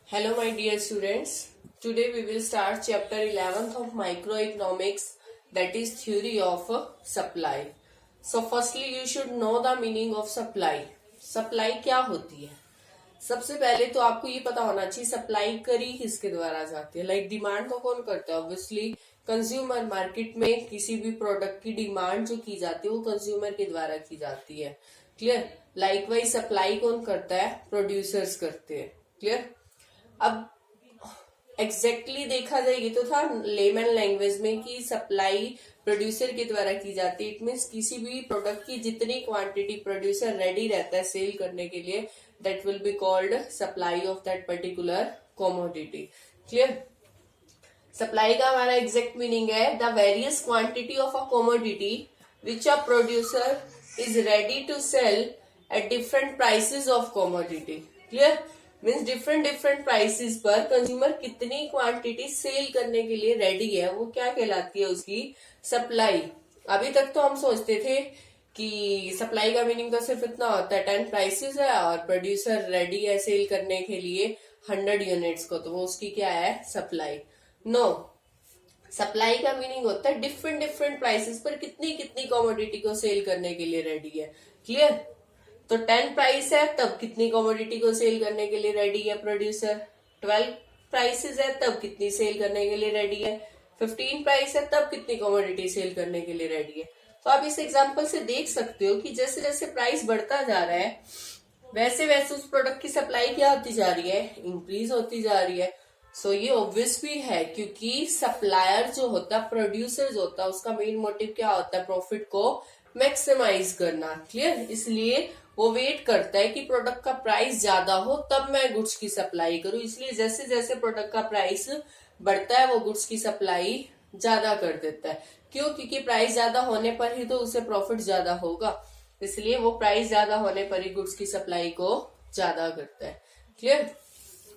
Hello my dear students. Today we will start chapter 11th of microeconomics, that is theory of supply. So firstly you should know the meaning of supply. Supply क्या होती है? सबसे पहले तो आपको ये पता होना चाहिए सप्लाई करी किसके द्वारा जाती है. लाइक डिमांड को कौन करता है? Obviously consumer. मार्केट में किसी भी प्रोडक्ट की डिमांड जो की जाती है वो कंज्यूमर के द्वारा की जाती है. क्लियर. लाइकवाइज सप्लाई कौन करता है? प्रोड्यूसर्स करते हैं. क्लियर. अब एग्जैक्टली देखा जाएगी तो था लेमन लैंग्वेज में कि सप्लाई प्रोड्यूसर के द्वारा की जाती है. इट मीन्स किसी भी प्रोडक्ट की जितनी क्वांटिटी प्रोड्यूसर रेडी रहता है सेल करने के लिए, that will be called supply of that particular commodity. Clear. Supply का हमारा एग्जैक्ट मीनिंग है the various quantity of a commodity which a producer is ready to sell at different prices of commodity. Clear. Means different prices पर consumer कितनी quantity sell करने के लिए ready है, वो क्या कहलाती है? उसकी सप्लाई. अभी तक तो हम सोचते थे कि सप्लाई का मीनिंग तो सिर्फ इतना होता है 10 प्राइसेस है और प्रोड्यूसर रेडी है सेल करने के लिए 100 यूनिट्स को, तो वो उसकी क्या है? सप्लाई. नो. सप्लाई का मीनिंग होता है डिफरेंट प्राइसेस पर कितनी कितनी कमोडिटी को सेल करने के लिए रेडी है. क्लियर. तो 10 प्राइस है तब कितनी कमोडिटी को सेल करने के लिए रेडी है प्रोड्यूसर. 12 प्राइसेस है तब कितनी सेल करने के लिए रेडी है. 15 प्राइस है तब कितनी कमोडिटी सेल करने के लिए रेडी है. तो आप इस एग्जांपल से देख सकते हो कि जैसे जैसे प्राइस बढ़ता जा रहा है वैसे वैसे उस प्रोडक्ट की सप्लाई क्या होती जा रही है? इंक्रीज होती जा रही है. सो ये ऑब्वियस भी है क्योंकि सप्लायर जो होता है, प्रोड्यूसर जो होता है, उसका मेन मोटिव क्या होता है? प्रॉफिट को मैक्सिमाइज करना. क्लियर. इसलिए वो वेट करता है कि प्रोडक्ट का प्राइस ज्यादा हो तब मैं गुड्स की सप्लाई करूं. इसलिए जैसे जैसे प्रोडक्ट का प्राइस बढ़ता है वो गुड्स की सप्लाई ज्यादा कर देता है. क्यों? क्योंकि प्राइस ज्यादा होने पर ही तो उसे प्रॉफिट ज्यादा होगा. इसलिए वो प्राइस ज्यादा होने पर ही गुड्स की सप्लाई को ज्यादा करता है. Clear.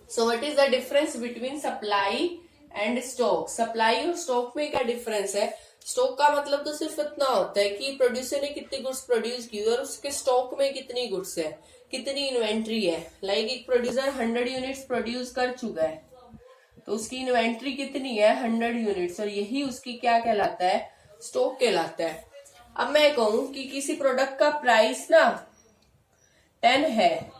So what is the difference between supply and stock? Supply और स्टॉक में क्या डिफरेंस है? स्टॉक का मतलब तो सिर्फ इतना होता है कि प्रोड्यूसर ने कितनी गुड्स प्रोड्यूस की और उसके स्टॉक में कितनी गुड्स है, कितनी इन्वेंट्री है. लाइक एक प्रोड्यूसर 100 यूनिट्स प्रोड्यूस कर चुका है तो उसकी इन्वेंट्री कितनी है? 100 यूनिट्स. और यही उसकी क्या कहलाता है? स्टॉक कहलाता है. अब मैं कहूं कि किसी प्रोडक्ट का प्राइस ना 10 है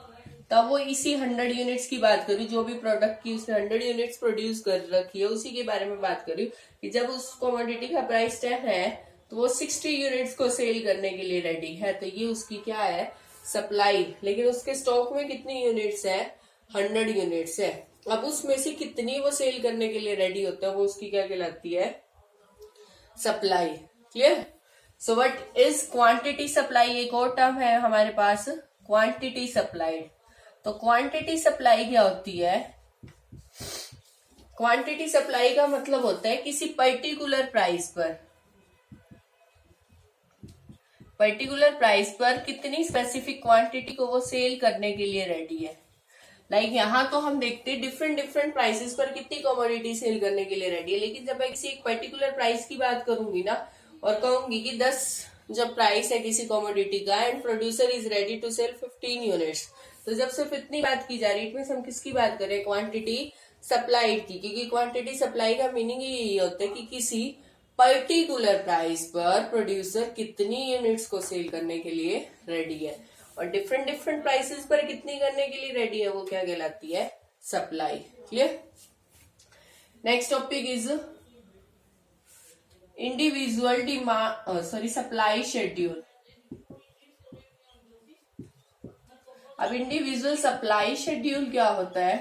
तब वो इसी 100 यूनिट्स की बात करूं, जो भी प्रोडक्ट की उसने 100 यूनिट्स प्रोड्यूस कर रखी है उसी के बारे में बात करूं कि जब उस कमोडिटी का प्राइस 10 है तो वो 60 यूनिट्स को सेल करने के लिए रेडी है. तो ये उसकी क्या है? सप्लाई. लेकिन उसके स्टॉक में कितनी यूनिट्स है? 100 यूनिट्स है. अब उसमें से कितनी वो सेल करने के लिए रेडी होता है वो उसकी क्या कहलाती है? Supply. Clear. So what is quantity supply? एक और टर्म है हमारे पास, क्वांटिटी सप्लाइड. तो क्वांटिटी सप्लाई क्या होती है? क्वांटिटी सप्लाई का मतलब होता है किसी पर्टिकुलर प्राइस पर कितनी स्पेसिफिक क्वांटिटी को वो सेल करने के लिए रेडी है. लाइक यहाँ तो हम देखते हैं डिफरेंट प्राइसेस पर कितनी कमोडिटी सेल करने के लिए रेडी है. लेकिन जब मैं किसी एक पर्टिकुलर प्राइस की बात करूंगी ना और कहूंगी कि 10 जब प्राइस है किसी कमोडिटी का and producer is ready to sell 15 units, तो जब सिर्फ इतनी बात की जा रही है हम किसकी बात करें? क्वांटिटी सप्लाई की. क्योंकि क्वांटिटी सप्लाई का मीनिंग यही होता है कि किसी पर्टिकुलर प्राइस पर प्रोड्यूसर कितनी यूनिट्स को सेल करने के लिए रेडी है और डिफरेंट प्राइसेस पर कितनी करने के लिए रेडी है वो क्या कहलाती है? Supply. Clear. Next topic is individual demand supply schedule. अब इंडिविजुअल सप्लाई शेड्यूल क्या होता है?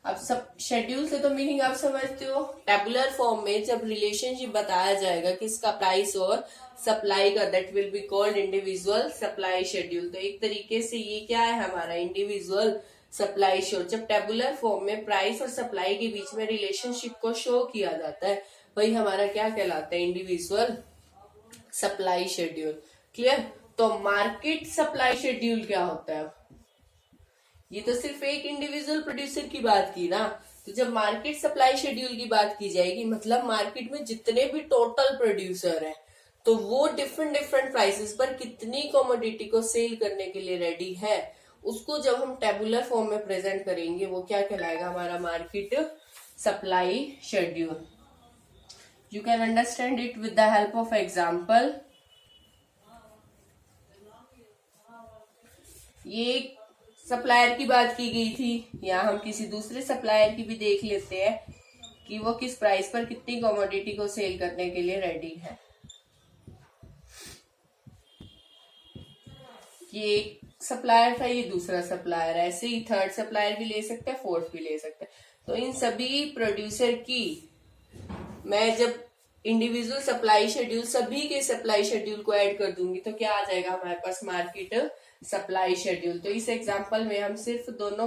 अब सब शेड्यूल से तो मीनिंग आप समझते हो. टेबुलर फॉर्म में जब रिलेशनशिप बताया जाएगा किसका प्राइस और सप्लाई का, that will be called individual supply schedule. तो एक तरीके से ये क्या है हमारा? Individual supply show. जब टेबुलर फॉर्म में प्राइस और सप्लाई के बीच में रिलेशनशिप को शो किया जाता है वही हमारा क्या कहलाता है? Individual supply schedule. क्लियर. तो मार्केट सप्लाई शेड्यूल क्या होता है? ये तो सिर्फ एक इंडिविजुअल प्रोड्यूसर की बात की ना. तो जब मार्केट सप्लाई शेड्यूल की बात की जाएगी मतलब मार्केट में जितने भी टोटल प्रोड्यूसर हैं तो वो डिफरेंट प्राइसेस पर कितनी कमोडिटी को सेल करने के लिए रेडी है उसको जब हम टेबुलर फॉर्म में प्रेजेंट करेंगे वो क्या कहलाएगा, हमारा market supply schedule. You can understand it with the help of example. ये सप्लायर की बात की गई थी, या हम किसी दूसरे सप्लायर की भी देख लेते हैं कि वो किस प्राइस पर कितनी कमोडिटी को सेल करने के लिए रेडी है. ये एक सप्लायर था, ये दूसरा सप्लायर है, ऐसे ही थर्ड सप्लायर भी ले सकते हैं, फोर्थ भी ले सकते हैं. तो इन सभी प्रोड्यूसर की मैं जब इंडिविजुअल सप्लाई शेड्यूल, सभी के सप्लाई शेड्यूल को ऐड कर दूंगी तो क्या आ जाएगा हमारे पास, मार्केट सप्लाई शेड्यूल. तो इस एग्जांपल में हम सिर्फ दोनों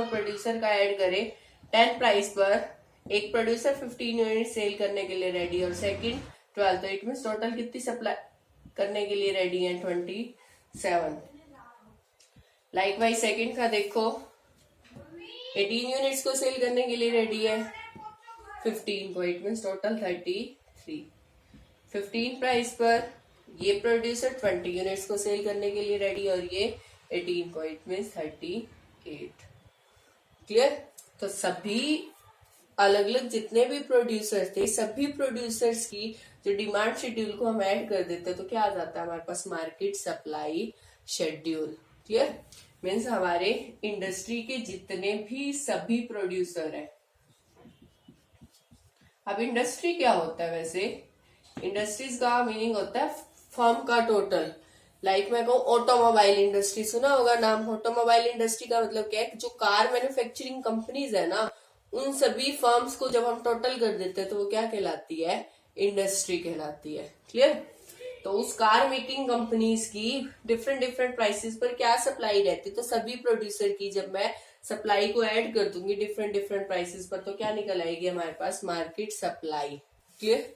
प्रोड्यूसर का ऐड करें 10 प्राइस पर. एक प्रोड्यूसर 15 यूनिट सेल करने के लिए रेडी और सेकंड 12, तो इट मीन टोटल कितनी सप्लाई करने के लिए रेडी है, 27. लाइकवाइज सेकंड का देखो, 18 यूनिट्स को सेल करने के लिए रेडी है, 15 को, इट मीन टोटल 33. 15 प्राइस पर ये प्रोड्यूसर 20 यूनिट्स को सेल करने के लिए रेडी और ये 18 को, इट मीन 38. क्लियर. तो सभी अलग अलग जितने भी प्रोड्यूसर्स थे, सभी प्रोड्यूसर्स की जो डिमांड शेड्यूल को हम ऐड कर देते हैं तो क्या आ जाता है हमारे पास, market supply schedule. Clear. Means हमारे इंडस्ट्री के जितने भी सभी प्रोड्यूसर हैं. अब इंडस्ट्री क्या होता है, वैसे इंडस्ट्रीज का मीनिंग होता है फर्म का टोटल. लाइक मैं कहूँ ऑटोमोबाइल इंडस्ट्री, सुना होगा नाम. ऑटोमोबाइल इंडस्ट्री का मतलब क्या है, जो कार मैन्युफैक्चरिंग कंपनीज है ना, उन सभी फर्म्स को जब हम टोटल कर देते हैं तो वो क्या कहलाती है, इंडस्ट्री कहलाती है. क्लियर. तो उस कार मेकिंग कंपनीज की डिफरेंट प्राइसेस पर क्या सप्लाई रहती है, तो सभी प्रोड्यूसर की जब मैं सप्लाई को ऐड कर दूंगी डिफरेंट प्राइसेस पर तो क्या निकल आएगी हमारे पास, market supply. Clear.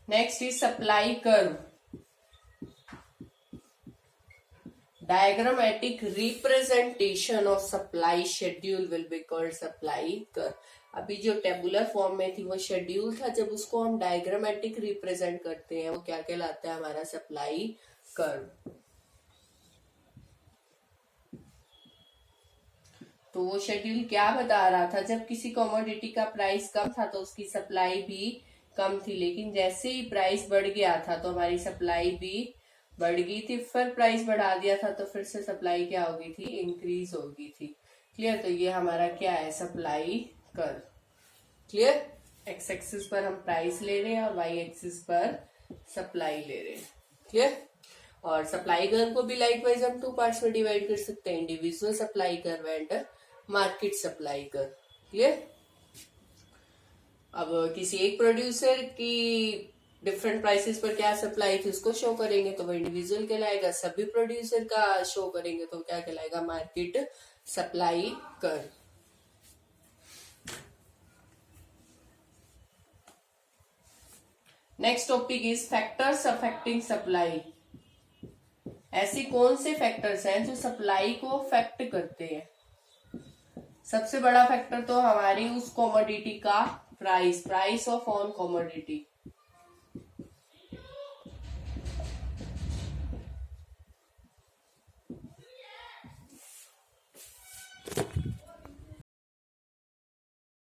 Next is supply curve. Diagrammatic representation of supply schedule will be called supply curve. अभी जो टेबुलर फॉर्म में थी वो शेड्यूल था, जब उसको हम डायग्रामेटिक रिप्रेजेंट करते हैं वो क्या कहलाता है, हमारा सप्लाई कर्व. तो वो शेड्यूल क्या बता रहा था, जब किसी कमोडिटी का प्राइस कम था तो उसकी सप्लाई भी कम थी, लेकिन जैसे ही प्राइस बढ़ गया था तो हमारी सप्लाई भी बढ़ गई थी. फिर प्राइस बढ़ा दिया था तो फिर से सप्लाई क्या हो गई थी, इंक्रीज हो गई थी. क्लियर. तो ये हमारा क्या है, supply curve. Clear. X axis पर हम प्राइस ले रहे हैं और वाई एक्सिस पर सप्लाई ले रहे हैं. क्लियर. और सप्लाई कर्व को भी लाइकवाइज हम 2 पार्ट्स में डिवाइड कर सकते हैं, individual supply curve and market supply curve. Clear. अब किसी एक प्रोड्यूसर की डिफरेंट प्राइसेस पर क्या सप्लाई थी उसको शो करेंगे तो वो इंडिविजुअल कहलाएगा. सभी प्रोड्यूसर का शो करेंगे तो क्या कहलाएगा, market supply curve. Next topic is factors affecting supply. ऐसी कौन से फैक्टर्स हैं जो सप्लाई को अफेक्ट करते हैं. सबसे बड़ा फैक्टर तो हमारी उस कमोडिटी का प्राइस ऑफ ऑन कमोडिटी.